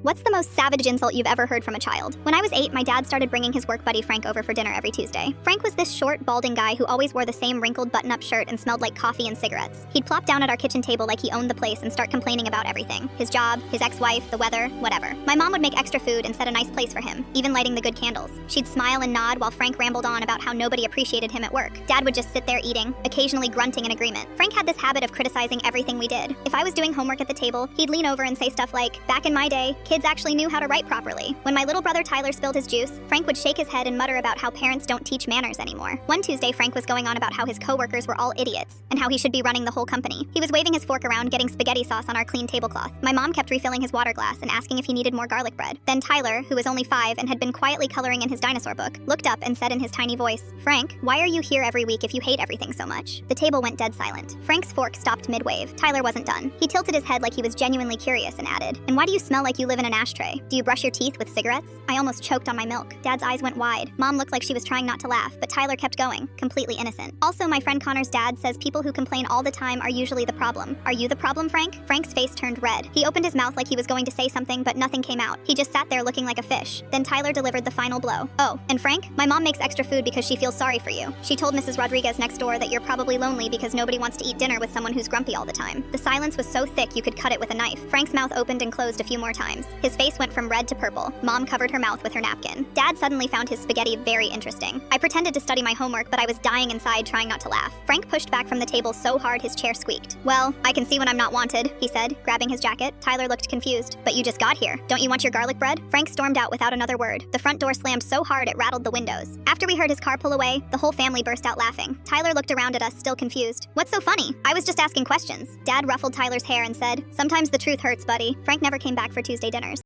What's the most savage insult you've ever heard from a child? When I was 8, my dad started bringing his work buddy Frank over for dinner every Tuesday. Frank was this short, balding guy who always wore the same wrinkled button-up shirt and smelled like coffee and cigarettes. He'd plop down at our kitchen table like he owned the place and start complaining about everything. His job, his ex-wife, the weather, whatever. My mom would make extra food and set a nice place for him, even lighting the good candles. She'd smile and nod while Frank rambled on about how nobody appreciated him at work. Dad would just sit there eating, occasionally grunting in agreement. Frank had this habit of criticizing everything we did. If I was doing homework at the table, he'd lean over and say stuff like, "Back in my day, kids actually knew how to write properly." When my little brother Tyler spilled his juice, Frank would shake his head and mutter about how parents don't teach manners anymore. One Tuesday, Frank was going on about how his coworkers were all idiots and how he should be running the whole company. He was waving his fork around, getting spaghetti sauce on our clean tablecloth. My mom kept refilling his water glass and asking if he needed more garlic bread. Then Tyler, who was only 5 and had been quietly coloring in his dinosaur book, looked up and said in his tiny voice, "Frank, why are you here every week if you hate everything so much?" The table went dead silent. Frank's fork stopped mid-wave. Tyler wasn't done. He tilted his head like he was genuinely curious and added, "And why do you smell like you live in an ashtray? Do you brush your teeth with cigarettes?" I almost choked on my milk. Dad's eyes went wide. Mom looked like she was trying not to laugh, but Tyler kept going, completely innocent. Also, my friend Connor's dad says people who complain all the time are usually the problem. Are you the problem, Frank? Frank's face turned red. He opened his mouth like he was going to say something, but nothing came out. He just sat there looking like a fish. Then Tyler delivered the final blow. "Oh, and Frank, my mom makes extra food because she feels sorry for you. She told Mrs. Rodriguez next door that you're probably lonely because nobody wants to eat dinner with someone who's grumpy all the time." The silence was so thick you could cut it with a knife. Frank's mouth opened and closed a few more times. His face went from red to purple. Mom covered her mouth with her napkin. Dad suddenly found his spaghetti very interesting. I pretended to study my homework, but I was dying inside trying not to laugh. Frank pushed back from the table so hard his chair squeaked. "Well, I can see when I'm not wanted," he said, grabbing his jacket. Tyler looked confused. "But you just got here. Don't you want your garlic bread?" Frank stormed out without another word. The front door slammed so hard it rattled the windows. After we heard his car pull away, the whole family burst out laughing. Tyler looked around at us, still confused. "What's so funny? I was just asking questions." Dad ruffled Tyler's hair and said, "Sometimes the truth hurts, buddy." Frank never came back for Tuesday dinners.